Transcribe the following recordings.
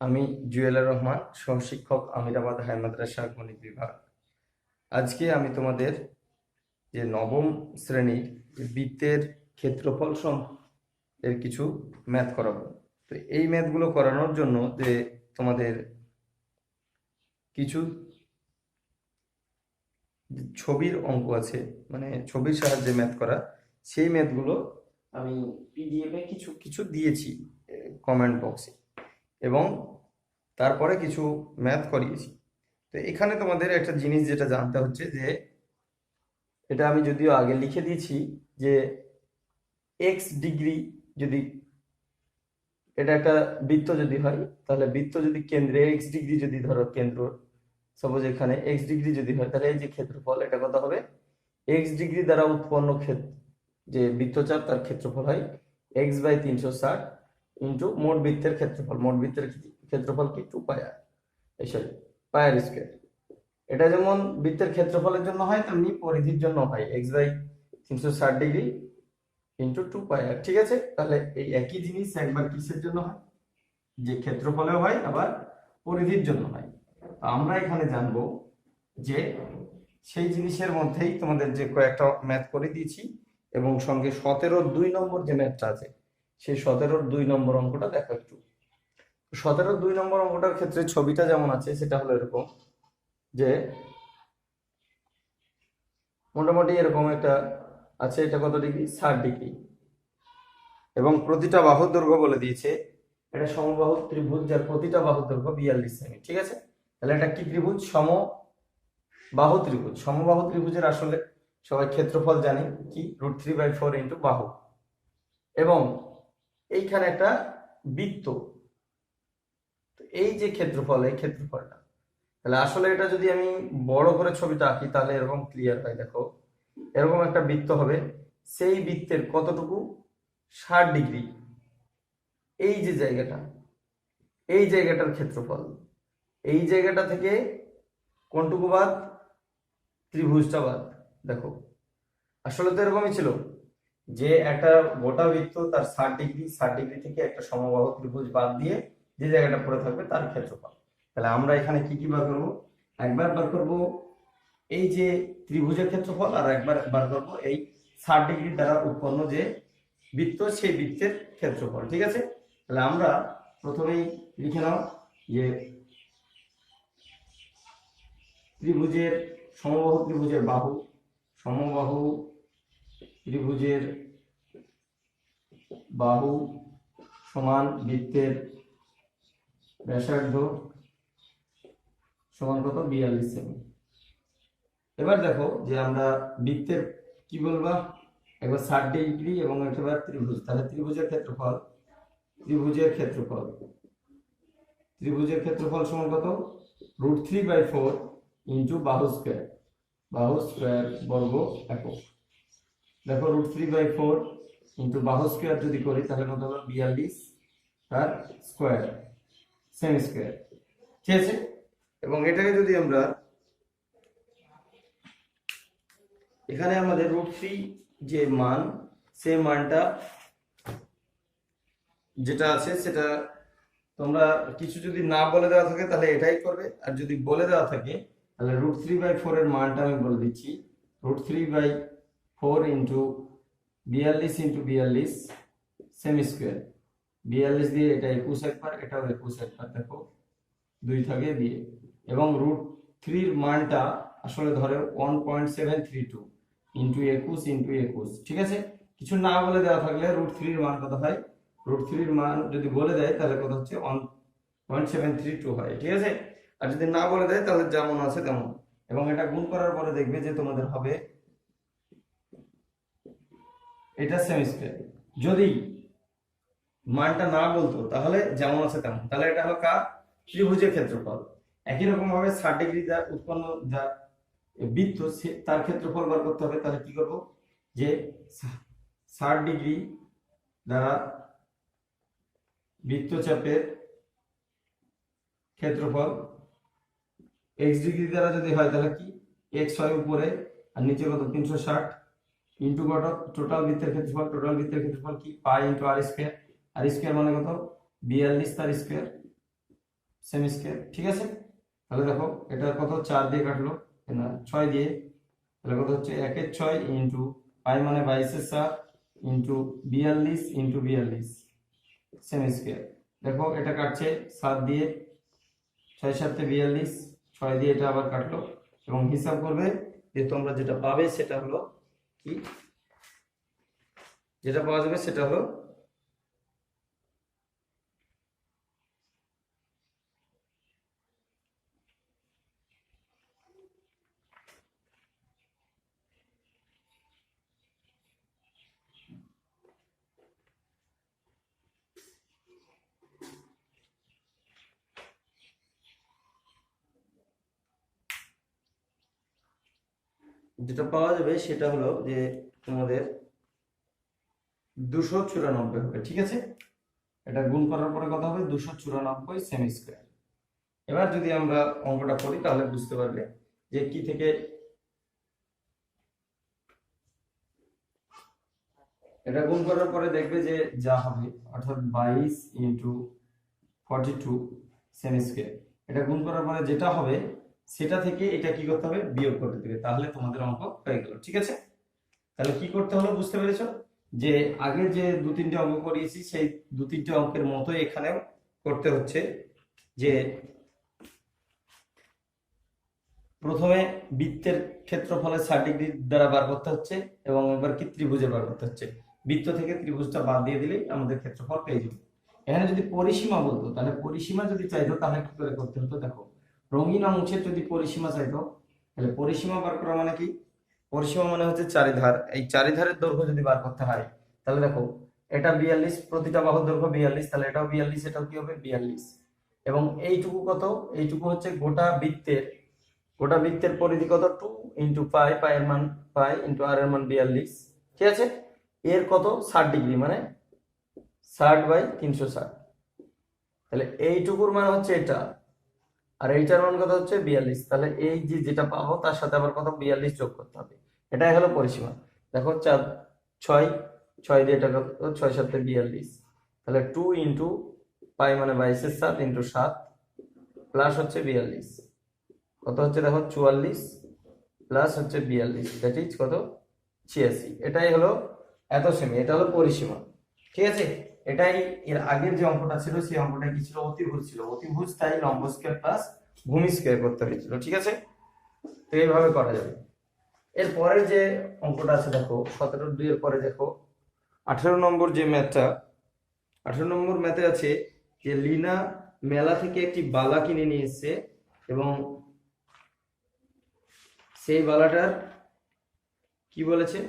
আমি jeweller Rahman, সহশিক্ষক, Amirabad high মাদ্রাসা গণিত বিভাগ। আজকে আমি তোমাদের যে নবম শ্রেণীর যে বৃত্তের ক্ষেত্রফল এর কিছু ম্যাথ করাবো। তো এই ম্যাথগুলো করানোর জন্য যে তোমাদের কিছু ছবির অঙ্ক আছে, মানে ছবির সাহায্যে ম্যাথ করা, সেই ম্যাথগুলো আমি পিডিএফে কিছু কিছু দিয়েছি কমেন্ট বক্সে, এবং তারপরে কিছু ম্যাথ করিয়েছি। তো এখানে তোমাদের একটা জিনিস যেটা জানতে হচ্ছে যে এটা আমি যদিও আগে লিখে দিয়েছি যে এক্স ডিগ্রি, যদি এটা একটা বৃত্ত যদি হয়, তাহলে বৃত্ত যদি কেন্দ্রে এক্স ডিগ্রি যদি ধরো কেন্দ্র, সাপোজ এখানে এক্স ডিগ্রি যদি হয়, তাহলে এই যে ক্ষেত্রফল এটা কত হবে? এক্স ডিগ্রি দ্বারা উৎপন্ন যে বৃত্তচাপ তার ক্ষেত্রফল হয় এক্স বাই 360 ইন্টু মোট বৃত্তের ক্ষেত্রফল। মোট বৃত্তের ক্ষেত্রফল কি 2 পাই আর, সরি, পাই আর স্কোয়ার। এটা যেমন বৃত্তের ক্ষেত্রফলের জন্য হয়, তেমনি পরিধির জন্য হয় এক্স বাই 360 ডিগ্রি ইন্টু 2 পাই আর। ঠিক আছে, তাহলে এই একই জিনিস একবার কিসের জন্য হয়? যে ক্ষেত্রফলেও হয়, আবার পরিধির জন্য হয়। আমরা এখানে জানবো যে সেই জিনিসের মধ্যেই তোমাদের যে কয়েকটা ম্যাথ করে দিয়েছি, এবং সঙ্গে 17-2 নম্বর যে ম্যাথটা আছে, সেই 17-2 নম্বর অঙ্কটা দেখো একটু। 17-2 নম্বর অঙ্কটার ক্ষেত্রে ছবিটা যেমন আছে সেটা হলো এরকম যে মোটামুটি এরকম একটা আছে, এটা কত ডিগ্রি? 60 ডিগ্রি, এবং প্রতিটা বাহুর দৈর্ঘ্য বলে দিয়েছে এটা সমবাহু ত্রিভুজ, যার প্রতিটা বাহুর দৈর্ঘ্য 42 সেমি। ঠিক আছে, তাহলে এটা কি ত্রিভুজ? সমবাহু ত্রিভুজ। সমবাহু ত্রিভুজের আসলে সবাই ক্ষেত্রফল জানি কি, √3/4 ইন্টু বাহু, এবং এইখানে একটা বৃত্ত। এই যে ক্ষেত্রফল, এই ক্ষেত্রফলটা, তাহলে আসলে এটা যদি আমি বড় করে ছবিটা আঁকি তাহলে এরকম ক্লিয়ার হয়। দেখো, এরকম একটা বৃত্ত হবে, সেই বৃত্তের কতটুকু? 60 ডিগ্রি। এই যে জায়গাটা, এই জায়গাটার ক্ষেত্রফল, এই জায়গাটা থেকে কোনটুকু বাদ? ত্রিভুজটা বাদ। দেখো, আসলে তো এরকমই ছিল যে একটা গোটা বৃত্ত তার 60 ডিগ্রি, 60 ডিগ্রি থেকে একটা সমবাহু ত্রিভুজ বাদ দিয়ে যে জায়গাটা পড়ে থাকবে তার ক্ষেত্রফল। তাহলে আমরা এখানে কি কি বার করবো? একবার বার করবো এই যে ত্রিভুজের ক্ষেত্রফল, আর একবার বার করবো এই 60 ডিগ্রি দ্বারা উৎপন্ন যে বৃত্ত, সেই বৃত্তের ক্ষেত্রফল। ঠিক আছে, তাহলে আমরা প্রথমেই লিখে নাও যে ত্রিভুজের, সমবাহু ত্রিভুজের বাহু, সমবাহু ত্রিভুজের বাহু সমান বৃত্তের ব্যাসার্ধ সমান কত? 42 সেমি। এবার দেখো যে আমরা বৃত্তের কি বলবা, একবার 60 ডিগ্রি এবং একবার ত্রিভুজ, তাহলে ত্রিভুজের ক্ষেত্রফল, ত্রিভুজের ক্ষেত্রফল, ত্রিভুজের ক্ষেত্রফল সমান কত? √3/4 ইন্টু বাহু স্কোয়ার, বাহু স্কোয়ার বর্গ একক। দেখো, √3/4 ইন্টু বাহু স্কোয়ার যদি করি তাহলে কত হবে? 42 তার স্কোয়ার, সেমি স্কোয়ার। ঠিক আছে, এবং এটাকে যদি আমরা এখানে আমাদের √3 যে মান, সেই মানটা যেটা আছে সেটা তোমরা কিছু যদি না বলে দেওয়া থাকে তাহলে এটাই করবে, আর যদি বলে দেওয়া থাকে তাহলে √3/4 এর মানটা আমি বলে দিচ্ছি। √3/4 ইন্টু 42 ইন্টু 42 সেমি স্কোয়ার। 42 দিয়ে এটা 21 একবার, এটাও 21 একবার, দেখো 2 থাকে দিয়ে, এবং √3 মানটা আসলে ধরে 1.732 ইন্টু 21 ইন্টু 21। ঠিক আছে, কিছু না বলে দেওয়া থাকলে √3 মান কত হয়? √3 মান যদি বলে দেয় তাহলে কত হচ্ছে? 1.732 হয়। ঠিক আছে, আর যদি না বলে দেয় তাহলে যেমন আছে তেমন। এবং এটা গুণ করার পরে দেখবে যে তোমাদের হবে এটা সেমি স্কোয়ার। যদি মানটা না বলতো তাহলে যেমন আছে তেমন, তাহলে এটা হলো কার? ত্রিভুজের ক্ষেত্রফল। একই রকম ভাবে 60 ডিগ্রি যা উৎপন্ন যা বৃত্ত, তার ক্ষেত্রফল বার করতে হবে। তাহলে কি করব, যে 60 ডিগ্রি দ্বারা বৃত্তচাপের ক্ষেত্রফল, এক্স ডিগ্রি দ্বারা যদি হয় তাহলে কি, এক্স হয় উপরে আর নিচে কত? 360 ইন্টু কত? টোটাল বৃত্তের ক্ষেত্রফল। টোটাল বৃত্তের ক্ষেত্রফল কি? পাই ইন্টু আর স্কোয়ার। আর স্কোয়ার মানে কত? 42 তার স্কোয়ার। সেমি স্কোয়ার, ঠিক আছে। তাহলে দেখো এটা কত, 4 দিয়ে কাটলো না 6 দিয়ে, তাহলে কত হচ্ছে 1-6 ইন্টু পাই মানে 22-4 ইন্টু 42 ইন্টু 42 সেমি স্কোয়ার। দেখো এটা কাটছে 7 দিয়ে, 6-7 42, 6 দিয়ে এটা আবার কাটলো, এবং হিসাব করবে যে তোমরা যেটা পাবে সেটা হলো কি, যেটা পাওয়া যাবে সেটা হলো যেটা পাওয়া যাবে সেটা হলো যে তোমাদের 294 হবে, ঠিক আছে। এটা গুণ করার পরে কত হবে, 294 সেমি স্কোয়ার। এবার যদি আমরা অঙ্কটা করি তাহলে বুঝতে পারবে যে কি থেকে এটা গুণ করার পরে দেখবে যে যা হবে, অর্থাৎ 22 ইন্টু 42 সেমি স্কোয়ার। এটা গুণ করার পরে যেটা হবে সেটা থেকে এটা কি করতে হবে, বিয়োগ করতে দেবে, তাহলে তোমাদের অঙ্ক হয়ে গেল, ঠিক আছে। তাহলে কি করতে হলো বুঝতে পেরেছো, যে আগে যে 2-3টে অঙ্ক করিয়েছি সেই 2-3টে অঙ্কের মতোই এখানেও করতে হচ্ছে, যে প্রথমে বৃত্তের ক্ষেত্রফলের 60 ডিগ্রি দ্বারা বার করতে হচ্ছে, এবং এবার কি ত্রিভুজের বার করতে হচ্ছে। বৃত্ত থেকে ত্রিভুজটা বাদ দিয়ে দিলেই আমাদের ক্ষেত্রফল পেয়ে যাবে। এখানে যদি পরিসীমা বলতো, তাহলে পরিসীমা যদি চাইতো তাহলে কি করে করতে হতো, দেখো রঙিন অংশের যদি পরিসীমা চাইতো, তাহলে পরিসীমা বার করা মানে কি, পরিসীমা মানে হচ্ছে চারিধার, এই চারিধারের দৈর্ঘ্য যদি বার করতে হয়, তাহলে দেখো এটা 42, প্রতিটা বাহুর দৈর্ঘ্য 42, তাহলে এটাও 42, এটাও কি হবে 42, এবং এইটুকু কত, এইটুকু হচ্ছে গোটা বৃত্তের পরিধি কত, 2 ইন্টু পাই, পায়ের মান পাই ইন্টু আর এর মান 42, ঠিক আছে। এর কত 60 ডিগ্রি, মানে 60/360, তাহলে এইটুকুর মান হচ্ছে এটা, আর এইটার মান কত হচ্ছে 42, তাহলে এই যে যেটা পাবো তার সাথে আবার কত 42 যোগ করতে হবে, এটাই হলো পরিসীমা। দেখো 4 6 6 দিয়ে এটা কত, 6-7 42, তাহলে 2 ইন্টু পাই মানে 22/7 ইন্টু 7 প্লাস হচ্ছে 42, কত হচ্ছে দেখো 44 প্লাস হচ্ছে 42, দ্যাট ইজ কত 86। এটাই হলো এত সেমি, এটা হলো পরিসীমা, ঠিক আছে। এটাই এর আগের যে অঙ্কটা ছিল সেই অঙ্কটা কি ছিল, অতিভুজ ছিল। অতিভুজ তাই লম্ব স্কয়ার প্লাস ভূমি স্কয়ার করতে হয়েছিল, ঠিক আছে। তো এইভাবে করা যাবে। এর পরের যে অঙ্কটা আছে দেখো 17-2 এর পরে দেখো 18 নম্বর যে ম্যাথটা, 18 নম্বর ম্যাথে আছে যে লিনা মেলা থেকে একটি বালা কিনে নিয়ে এসেছে, এবং সেই বালাটার কি বলেছে,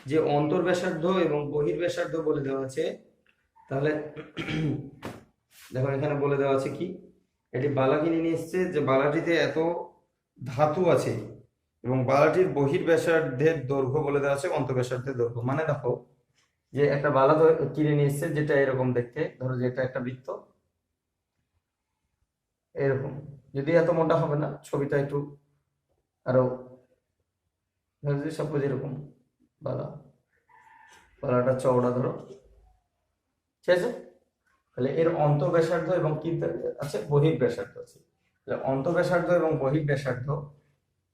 যে অন্তর ব্যাসার্ধ এবং বহির ব্যাসার্ধ বলে দেওয়া আছে। তাহলে দেখো এখানে বলে দেওয়া আছে কি, এটি বালা কিনে নিয়ে এসছে, যে বালাটিতে এত ধাতু আছে, এবং বালাটির বহির ব্যাসার্ধের দৈর্ঘ্য বলে দেওয়া আছে অন্তর ব্যাসার্ধের দৈর্ঘ্য। মানে দেখো যে একটা বালা কিনে নিয়ে এসছে, যেটা এরকম দেখতে, ধরো যে এটা একটা বৃত্ত এরকম, যদি এত মোটা হবে না, ছবিটা একটু আরো সাপোজ এরকম বালাটা চওড়া ধরো, ঠিক আছে। তাহলে এর অন্তর ব্যাসার্ধ এবং কি আছে, বহির ব্যাসার্ধ আছে। তাহলে অন্তর ব্যাসার্ধ এবং বহির ব্যাসার্ধ,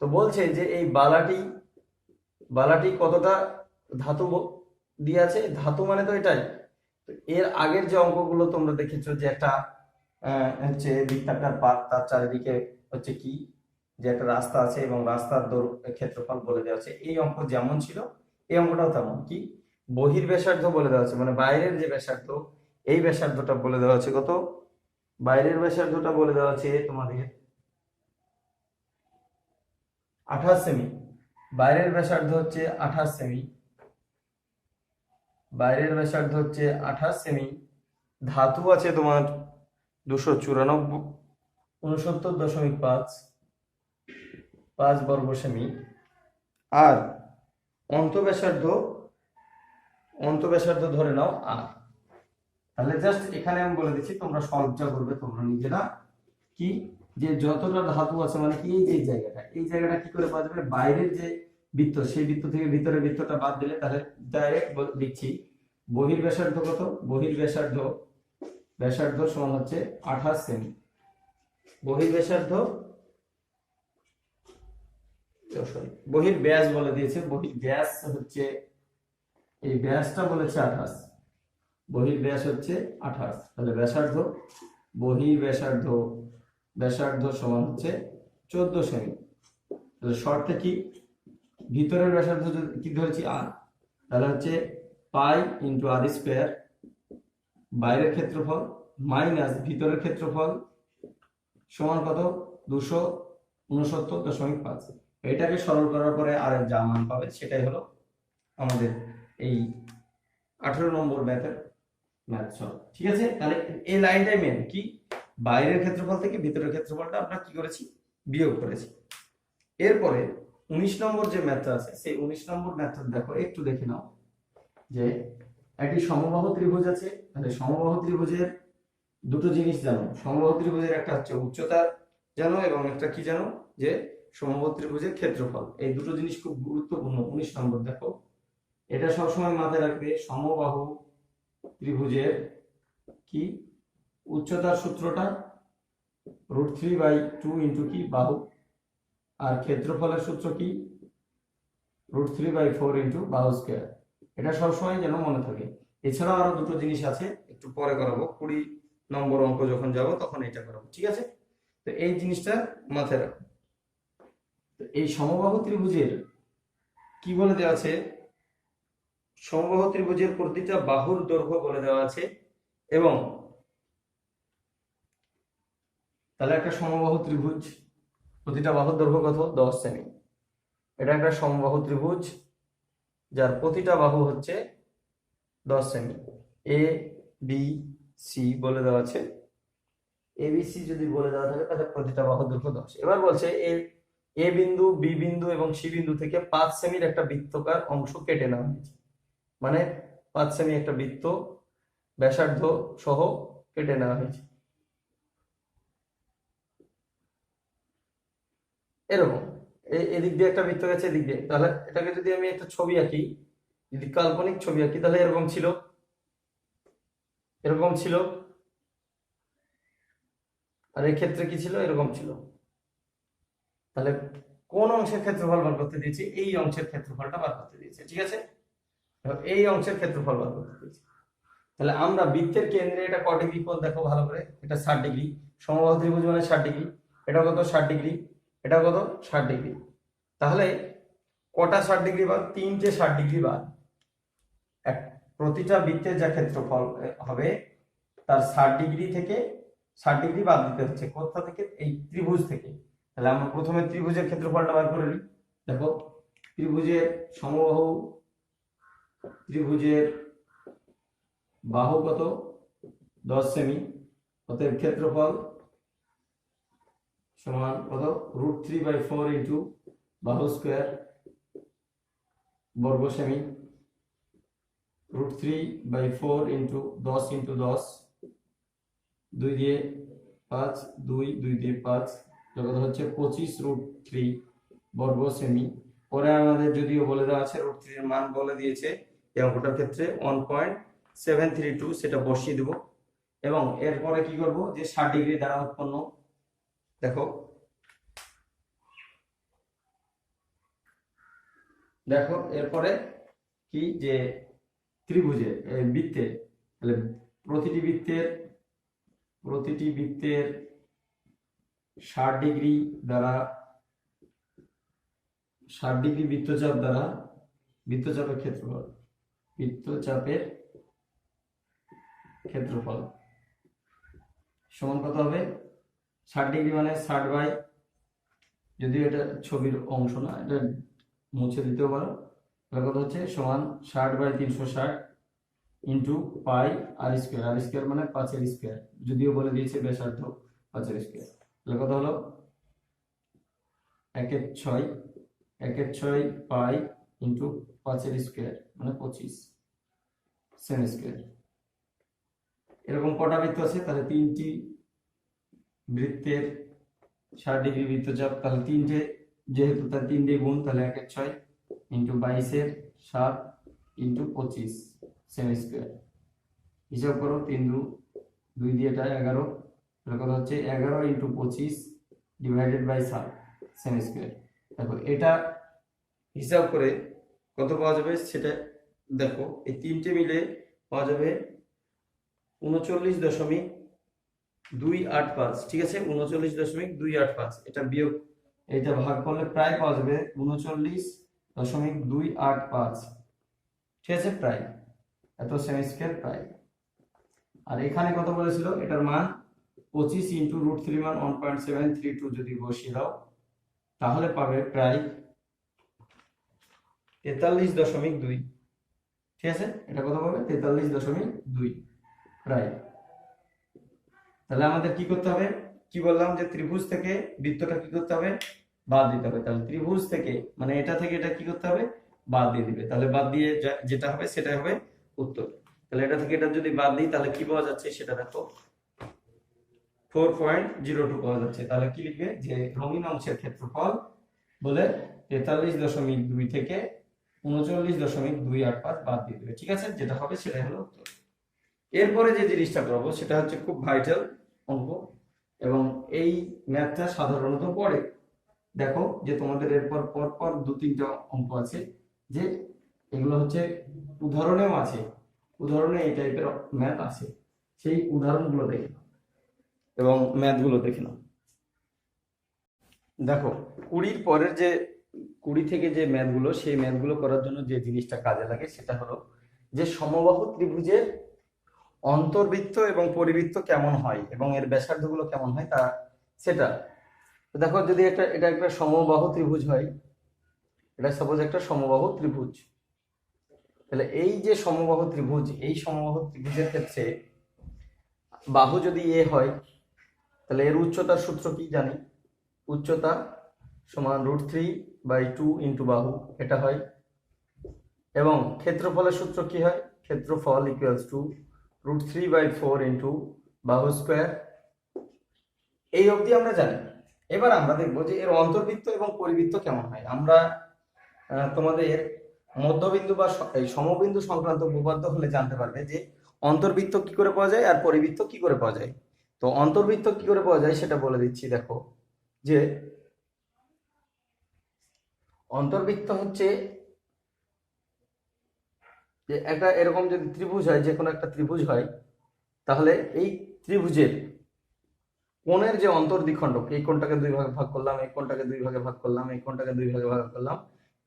তো বলছে যে এই বালাটি কতটা ধাতু দিয়ে আছে, ধাতু মানে তো এটাই। তো এর আগের যে অঙ্কগুলো তোমরা দেখেছো, যে একটা হচ্ছে বৃত্তাকার পাত, তার চারিদিকে হচ্ছে কি, যে একটা রাস্তা আছে এবং রাস্তার ক্ষেত্রফল বলে দেওয়া আছে, এই অঙ্ক যেমন ছিল এই অঙ্কটাও তেমন। কি বহির ব্যাসার্ধ বলে দেওয়া আছে, মানে বাইরের যে ব্যাসার্ধ, এই ব্যাসার্ধটা বলে দেওয়া আছে কত, বাইরের ব্যাসার্ধটা বলে দেওয়া আছে তোমাদের 28 সেমি। বাইরের ব্যাসার্ধ হচ্ছে 28 সেমি, বাইরের ব্যাসার্ধ হচ্ছে 28 সেমি। ধাতু আছে তোমার 294 69.5 বর্গ সেমি। আর অন্তঃব্যাসার্ধ ধরে নাও আর। তাহলে জাস্ট এখানে আমি বলে দিচ্ছি, তোমরা সলভটা করবে তোমরা নিজেরা, কি যে যতটা ধাতু আছে, মানে কি এই জায়গাটা কি করে পাওয়া যাবে, বাইরের যে বৃত্ত সেই বৃত্ত থেকে ভিতরের বৃত্তটা বাদ দিলে, তাহলে ডাইরেক্ট লিখছি বহির ব্যাসার্ধ কত, বহির ব্যাসার্ধ সমান হচ্ছে 28 সেমি, বহির্ব্যাসার্ধ, সরি বহির ব্যাস বলে দিয়েছে, বহির ব্যাস হচ্ছে এই ব্যাসটা বলেছে 28, বহির ব্যাস হচ্ছে 28, তাহলে ব্যাসার্ধ বহির ব্যাসার্ধ, ব্যাসার্ধ সমান হচ্ছে 14 সেমি। তাহলে শর্তে কি ভিতরের ব্যাসার্ধ কি ধরেছি আর, তাহলে হচ্ছে পাই ইন্টু আর স্কোয়ার, বাইরের ক্ষেত্রফল মাইনাস ভিতরের ক্ষেত্রফল সমান কত 269.5। এটাকে সরল করার পরে আর যা মান পাবে সেটাই হলো আমাদের এই 18 নম্বর ম্যাথের ম্যাথ সলভ। ঠিক আছে, তাহলে এই লাইনটাই মেন কি, বাইরের ক্ষেত্রফল থেকে ভিতরের ক্ষেত্রফলটা আমরা কি করেছি, বিয়োগ করেছি। এরপরে 19 নম্বর যে ম্যাথটা আছে সেই 19 নম্বর ম্যাথটা দেখো, একটু দেখে নাও যে একটি সমবাহু ত্রিভুজ আছে। তাহলে সমবাহু ত্রিভুজের দুটো জিনিস জানো, সমবাহু ত্রিভুজের একটা হচ্ছে উচ্চতা জানো এবং একটা কি জানো, যে সমবাহু ত্রিভুজের ক্ষেত্রফল। এই দুটো জিনিস খুব গুরুত্বপূর্ণ। 19 নম্বর দেখো, এটা সবসময় মাথায় রাখবে, সমবাহু ত্রিভুজের কি উচ্চতার সূত্রটা √3/2 ইন্টু কি বাহু, আর ক্ষেত্রফলের সূত্র কি √3/4 ইন্টু বাহু স্কয়ার। এটা সবসময় যেন মনে থাকে। এছাড়াও আরো দুটো জিনিস আছে, একটু পরে করাবো, 20 নম্বর অঙ্ক যখন যাব তখন এটা করাবো। ঠিক আছে, তো এই জিনিসটা মাথায় রাখো। তো এই সমবাহু ত্রিভুজের কি বলে দেওয়া আছে, সমবাহু ত্রিভুজের প্রতিটা বাহুর দৈর্ঘ্য বলে দেওয়া আছে। এবং তাহলে একটা সমবাহু ত্রিভুজ প্রতিটা বাহুর দৈর্ঘ্য কত 10 সেমি। এটা একটা সমবাহু ত্রিভুজ যার প্রতিটা বাহু হচ্ছে 10 সেমি। এ বি সি বলে দেওয়া আছে, এ বি সি যদি বলে দেওয়া থাকে তাহলে প্রতিটা বাহুর দৈর্ঘ্য 10। এবার বলছে এ বিন্দু, বি বিন্দু এবং সি বিন্দু থেকে 5 সেমির একটা বৃত্তকার অংশ কেটে নেওয়া হয়েছে। মানে 5 সেমি একটা বৃত্ত ব্যাসার্ধ সহ কেটে নেওয়া হয়েছে এরকম। এদিক দিয়ে একটা বৃত্ত গেছে, এদিক দিয়ে। তাহলে এটাকে যদি আমি একটা ছবি আঁকি, যদি কাল্পনিক ছবি আঁকি, তাহলে এরকম ছিল, এরকম ছিল, আর এই ক্ষেত্রে কি ছিল, এরকম ছিল। তাহলে কোন অংশের ক্ষেত্রফল বার করতে দিয়েছি, এই অংশের ক্ষেত্রফলটা বার করতে দিয়েছে। ঠিক আছে, এই অংশের ক্ষেত্রফল বার করতে দিয়েছে। তাহলে আমরা বৃত্তের কেন্দ্রে এটা কত ডিগ্রি কোণ দেখো ভালো করে, এটা 60 ডিগ্রি। সমবাহু ত্রিভুজ মানে 60 ডিগ্রি, এটা কত 60 ডিগ্রি, এটা কত 60 ডিগ্রি। তাহলে কটা 60 ডিগ্রি বাদ, 3টে 60 ডিগ্রি বাদ। প্রতিটা বৃত্তের যা ক্ষেত্রফল হবে তার 60 ডিগ্রি থেকে 60 ডিগ্রি বাদ দিতে হচ্ছে। কোথা থেকে, এই ত্রিভুজ থেকে। তাহলে আমরা প্রথমে ত্রিভুজের ক্ষেত্রফলটা বার করে নিই। দেখো ত্রিভুজের সমবাহু ত্রিভুজের বাহু কত 10 সেমি, অতএব ক্ষেত্রফল সমান কত √3/4 ইন্টু বাহু স্কয়ার বর্গ সেমি, √3/4 ইন্টু 10 ইন্টু 10, 2 দিয়ে 5, 2 দিয়ে 5, কত হচ্ছে 25√3 বর্গ সেমি। পরে আমাদের যদিও বলে দেওয়া আছে √3 এর মান বলে দিয়েছে, এই অঙ্কটার ক্ষেত্রে 1.732 সেটা বসিয়ে দেব। এবং এরপরে কি করব, যে 60 ডিগ্রি দ্বারা উৎপন্ন, দেখো দেখো এরপরে কি, যে ত্রিভুজের বৃত্তের, তাহলে প্রতিটি বৃত্তের 60 ডিগ্রি দ্বারা, 60 ডিগ্রি বৃত্তচাপ দ্বারা, বৃত্তচাপের ক্ষেত্রফল সমান কত হবে, 60 ডিগ্রি মানে 60 যদিও এটা ছবির অংশ না, এটা মুছে দিতেও পারো, তাহলে কত হচ্ছে সমান 60/360 ইন্টু পাই আর স্কোয়ার মানে 5 স্কোয়ার, যদিও বলে দিয়েছে ব্যাসার্ধ 5 স্কোয়ার। তাহলে কত হলো 1/6 পাই ইন্টু 5 স্কোয়ার মানে 25 সেমি স্কোয়ার। এরকম কটা বৃত্ত আছে, তাহলে 3টি বৃত্তের 60 ডিগ্রি বৃত্তচাপ, তাহলে 3টে, যেহেতু তার 3 দিয়ে গুণ, তাহলে 1/6 ইন্টু 22/7 ইন্টু 25 সেমি স্কোয়ার। হিসাব করো, 3 2 দিয়ে এটা 11, তাহলে কত হচ্ছে 11 ইন্টু 25 ডিভাইডেড বাই সেমি স্কোয়ার। দেখো এটা হিসাব করে কত পাওয়া যাবে সেটা দেখো, এই তিনটে মিলে পাওয়া যাবে 39.285। ঠিক আছে, 39.285। এটা বিয়োগ এটা ভাগ করলে প্রায় পাওয়া যাবে 39.285। ঠিক আছে, প্রায় এত সেমি স্কোয়ার প্রায়। আর এখানে কত বলেছিল, এটার মান 25 ইন্টু √3 মান 1.732 যদি বসিয়ে দাও তাহলে পাবে প্রায় 43.2। ঠিক আছে, এটা কত পাবে 43.2 প্রায়। তাহলে আমাদের কি করতে হবে, কি বললাম যে ত্রিভুজ থেকে বৃত্তটা কি করতে হবে, বাদ দিতে হবে। তাহলে ত্রিভুজ থেকে মানে এটা থেকে এটা কি করতে হবে, বাদ দিয়ে দিবে। তাহলে বাদ দিয়ে যেটা হবে সেটাই হবে উত্তর। তাহলে এটা থেকে এটা যদি বাদ দিই তাহলে কি পাওয়া যাচ্ছে সেটা দেখো, 4.02 পাওয়া যাচ্ছে। তাহলে কি লিখবে, যে রঙিন অংশের ক্ষেত্রফল বলে 43.2 থেকে 39.285 বাদ দিয়ে দেবে। ঠিক আছে, যেটা হবে সেটাই হলো উত্তর। এরপরে যে জিনিসটা করবো সেটা হচ্ছে খুব ভাইটাল অঙ্ক, এবং এই ম্যাথটা সাধারণত পড়ে। দেখো যে তোমাদের এরপর পর 2-3টা অঙ্ক আছে, যে এগুলো হচ্ছে উদাহরণেও আছে, উদাহরণে এই টাইপের ম্যাথ আছে। সেই উদাহরণগুলো দেখে নাও এবং ম্যাথগুলো দেখে নাও। দেখো 20 পরের যে 20 থেকে যে ম্যাথগুলো, সেই ম্যাথগুলো করার জন্য যে জিনিসটা কাজে লাগে সেটা হলো যে সমবাহু ত্রিভুজের অন্তর্বৃত্ত এবং পরিবৃত্ত কেমন হয় এবং এর ব্যাসার্ধগুলো কেমন হয় তা সেটা। তো দেখো যদি এটা একটা সমবাহু ত্রিভুজ হয়, এটা সাপোজ একটা সমবাহু ত্রিভুজ, তাহলে এই যে সমবাহু ত্রিভুজ, এই সমবাহু ত্রিভুজের ক্ষেত্রে বাহু যদি এ হয় তাহলে এর উচ্চতার সূত্র কি জানি, উচ্চতা সমান √3/2 ইন্টু বাহু, এটা হয়। এবং ক্ষেত্রফলের সূত্র কি হয়, ক্ষেত্রফল ইকুয়ালস টু √3/4 ইন্টু বাহু স্কোয়ার। এই অবধি আমরা জানি। এবার আমরা দেখবো যে এর অন্তর্বৃত্ত এবং পরিবৃত্ত কেমন হয়। আমরা তোমাদের মধ্যবিন্দু বা এই সমবিন্দু সংক্রান্ত উপপাদ্য হলে জানতে পারবে যে অন্তর্বৃত্ত কি করে পাওয়া যায় আর পরিবৃত্ত কি করে পাওয়া যায়। তো অন্তর্বৃত্ত কি করে পাওয়া যায় সেটা বলে দিচ্ছি। দেখো যে অন্তর্বৃত্ত হচ্ছে যে একটা এরকম যদি ত্রিভুজ হয়, যে কোনো একটা ত্রিভুজ হয়, তাহলে এই ত্রিভুজের কোণের যে অন্তর্দ্বিখণ্ডক, এই কোণটাকে 2 ভাগে ভাগ করলাম, এই কোণটাকে 2 ভাগে ভাগ করলাম, এই কোণটাকে 2 ভাগে ভাগ করলাম,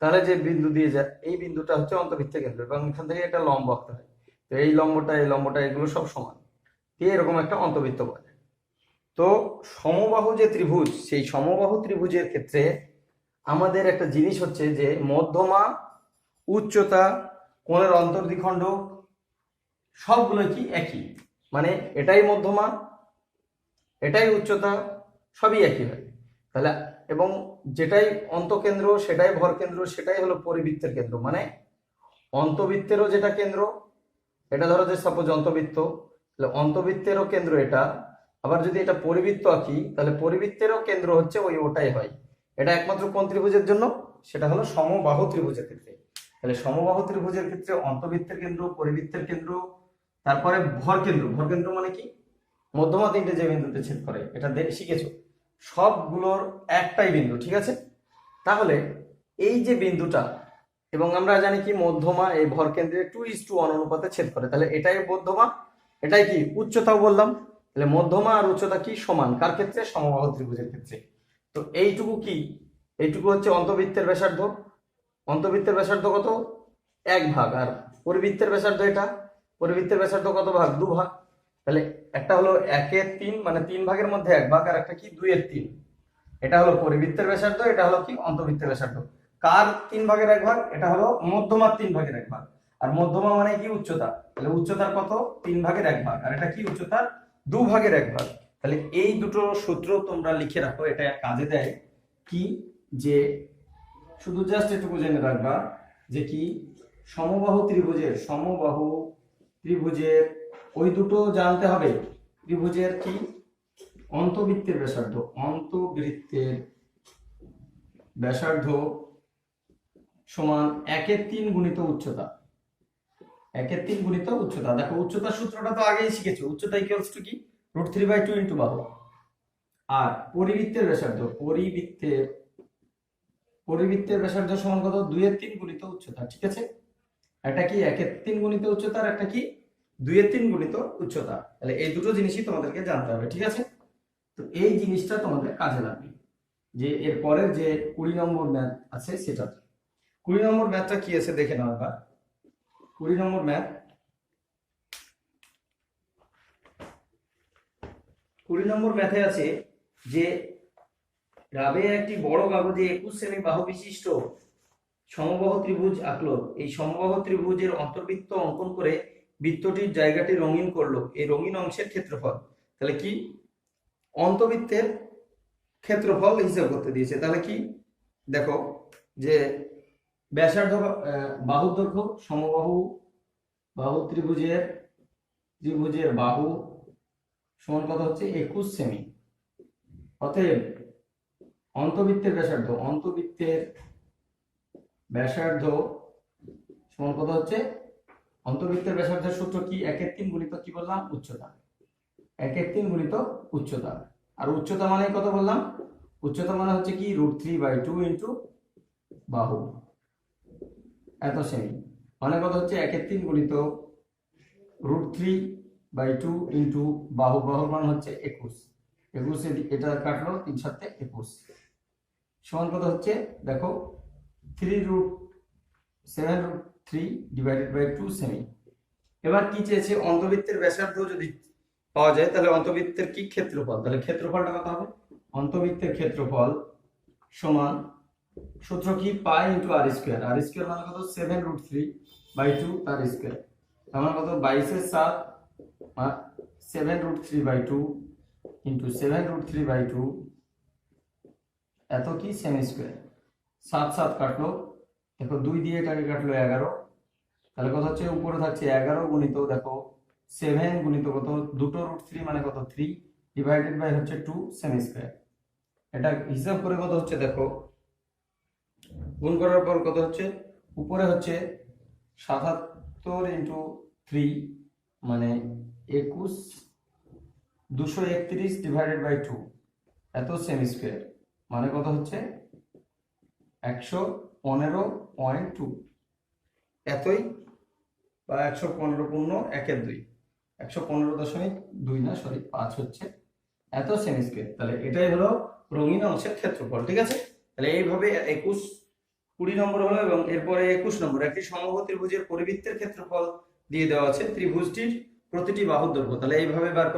তাহলে যে বিন্দু দিয়ে যায় এই বিন্দুটা হচ্ছে অন্তর্বৃত্তের কেন্দ্র, এবং এখান থেকে একটা লম্ব আঁকতে হয়। তো এই লম্বটা এগুলো সব সমান দিয়ে এরকম একটা অন্তর্বৃত্ত পাওয়া যায়। তো সমবাহু যে ত্রিভুজ, সেই সমবাহু ত্রিভুজের ক্ষেত্রে আমাদের একটা জিনিস হচ্ছে যে মধ্যমা, উচ্চতা, কোণের অন্তর্দ্বিখণ্ডক সবগুলো কি একই, মানে এটাই মধ্যমা, এটাই উচ্চতা, সবই একই হয়। তাহলে এবং যেটাই অন্তকেন্দ্র সেটাই ভরকেন্দ্র, সেটাই হলো পরিবৃত্তের কেন্দ্র। মানে অন্তবৃত্তেরও যেটা কেন্দ্র, এটা ধরো যে সাপোজ অন্তবৃত্ত, তাহলে অন্তবৃত্তেরও কেন্দ্র এটা। আবার যদি এটা পরিবৃত্ত আঁকি তাহলে পরিবৃত্তেরও কেন্দ্র হচ্ছে ওটাই হয়। এটা একমাত্র কোন ত্রিভুজের জন্য, সেটা হলো সমবাহু ত্রিভুজের ক্ষেত্রে। তাহলে সমবাহু ত্রিভুজের ক্ষেত্রে অন্তবৃত্তের কেন্দ্র, পরিবৃত্তের কেন্দ্র, তারপরে ভরকেন্দ্র মানে কি, মধ্যমা তিনটে যে বিন্দুতে ছেদ করে, এটা শিখেছো, সবগুলোর একটাই বিন্দু। ঠিক আছে, তাহলে এই যে বিন্দুটা, এবং আমরা জানি কি মধ্যমা এই ভরকেন্দ্রের 2:1 অনুপাতে ছেদ করে, তাহলে এটাই মধ্যমা, এটাই কি উচ্চতাও বললাম। তাহলে মধ্যমা আর উচ্চতা কি সমান, কার ক্ষেত্রে, সমবাহু ত্রিভুজের ক্ষেত্রে। তো এইটুকু কি, এইটুকু হচ্ছে অন্তবৃত্তের ব্যাসার্ধ। অন্তবৃত্তের ব্যাসার্ধ কত, 1 ভাগ। আর পরিবৃত্তের ব্যাসার্ধ এটা, পরিবৃত্তের ব্যাসার্ধ কত ভাগ, 2 ভাগ। তাহলে একটা হলো 1/3 মানে 3 ভাগের মধ্যে 1 ভাগ, আর একটা কি 2/3। এটা হলো পরিবৃত্তের ব্যাসার্ধ, এটা হলো কি অন্তবৃত্তের ব্যাসার্ধ। কার 3 ভাগের 1 ভাগ, এটা হলো মধ্যমার 3 ভাগের 1 ভাগ। আর মধ্যমা মানে কি উচ্চতা, তাহলে উচ্চতার কত 3 ভাগের 1 ভাগ, আর এটা কি উচ্চতার 2 ভাগের 1 ভাগ। তাহলে এই দুটো সূত্র তোমরা লিখে রাখো, এটা কাজে দেয় কি, যে শুধু জাস্ট এটুকু জেনে রাখবা যে কি সমবাহু ত্রিভুজের ওই দুটো জানতে হবে। ত্রিভুজের কি অন্তবৃত্তের ব্যাসার্ধ সমান 1/3 গুণিত উচ্চতা। 1/3 গুণিত উচ্চতা। দেখো উচ্চতার সূত্রটা তো আগেই শিখেছো, উচ্চতা ইকুয়ালস টু কি √3/2 ইন্টু বাহু। আর পরিবৃত্তের ব্যাসার্ধ, পরিবৃত্তের ব্যাসার্ধ সমান কত? 2/3 গুণিত উচ্চতা। ঠিক আছে, একটা কি 1/3 গুণিত উচ্চতা, আর একটা কি 2/3 গুণিত উচ্চতা। তাহলে এই দুটো জিনিসই তোমাদেরকে জানতে হবে। ঠিক আছে, তো এই জিনিসটা তোমাদের কাজে লাগবে যে এর পরের যে 20 নম্বর ম্যাথ আছে সেটা। 20 নম্বর ম্যাথটা কি আছে দেখে নাও এবার। 20 নম্বর ম্যাথ, 20 নম্বর ম্যাথে আছে যে রাবেয়া একটি বড় কাগজে 21 সেমি বাহু বিশিষ্ট সমবাহু ত্রিভুজ আঁকলো। এই সমবাহু ত্রিভুজের অন্তর্বৃত্ত অঙ্কন করে বৃত্তটির জায়গাটি রঙিন করলো। এই রঙিন অংশের ক্ষেত্রফল। তাহলে কি অন্তর্বৃত্তের ক্ষেত্রফল হিসাব করতে দিয়েছে। তাহলে কি দেখো যে ব্যাসার্ধ, বাহুর দৈর্ঘ্য, বাহু ত্রিভুজের বাহু সমান কত হচ্ছে? 21 সেমি। অতএব অন্তর্বৃত্তের ব্যাসার্ধ সমান কত হচ্ছে? অন্তর্বৃত্তের ব্যাসার্ধের সূত্র কি? 1/3 গুণিত কি বললাম? উচ্চতা। 1/3 গুণিত উচ্চতা। আর উচ্চতা মানে কত বললাম? উচ্চতা মানে হচ্ছে কি √3/2 ইন্টু বাহু, এত সেমি। মানে কত হচ্ছে? 1/3 গুণিত √3/2 ইন্টু বাহু, বাহুর মান হচ্ছে 21। 21 এটা কাটলো 3 × 7 = 21 সমান কত হচ্ছে? দেখো 7√3/2 সেমি। এবার কি চেয়েছে? অন্তর্বৃত্তের ব্যাসার্ধ যদি পাওয়া যায় তাহলে অন্তর্বৃত্তের কি ক্ষেত্রফল। তাহলে ক্ষেত্রফলটা কত হবে? অন্তর্বৃত্তের ক্ষেত্রফল সমান সূত্র কি? Pi into r square. r square মানে কত? 7√3/2 তার স্কয়ার। তার মানে কত? 22/7 7√3/2 ইন্টু 7√3/2 এত কি? Semi square. 7 7 কাটলো, দেখো 2 দিয়ে এটাকে কাটলো 11। তাহলে কত হচ্ছে? উপরে থাকছে 11 গুণিত দেখো 7 গুণিত কত? দুটো √3 মানে কত? 3 ডিভাইডেড বাই হচ্ছে 2 সেমি স্কয়ার। এটা হিসাব করে কত হচ্ছে? দেখো গুণ করার পর কত হচ্ছে? উপরে হচ্ছে 77 ইন্টু 3 মানে 21, 231 ডিভাইডেড বাই 2 এত সেমি স্কয়ার। মানে কত হচ্ছে? 115.2 এতই, বা 115 পূর্ণ 1/2, 115.2 না সরি 5 হচ্ছে এত সেমি স্কয়ার। তাহলে এটাই হলো রঙিন অংশের ক্ষেত্রফল। ঠিক আছে, তাহলে এইভাবে 20 নম্বর হলো, এবং এরপরে 21 নম্বর একটি সমবাহু ত্রিভুজের পরিবৃত্তের ক্ষেত্রফল দিয়ে দেওয়া আছে, ত্রিভুজটির প্রতিটি বাহুর দৈর্ঘ্য। তাহলে এইভাবে বার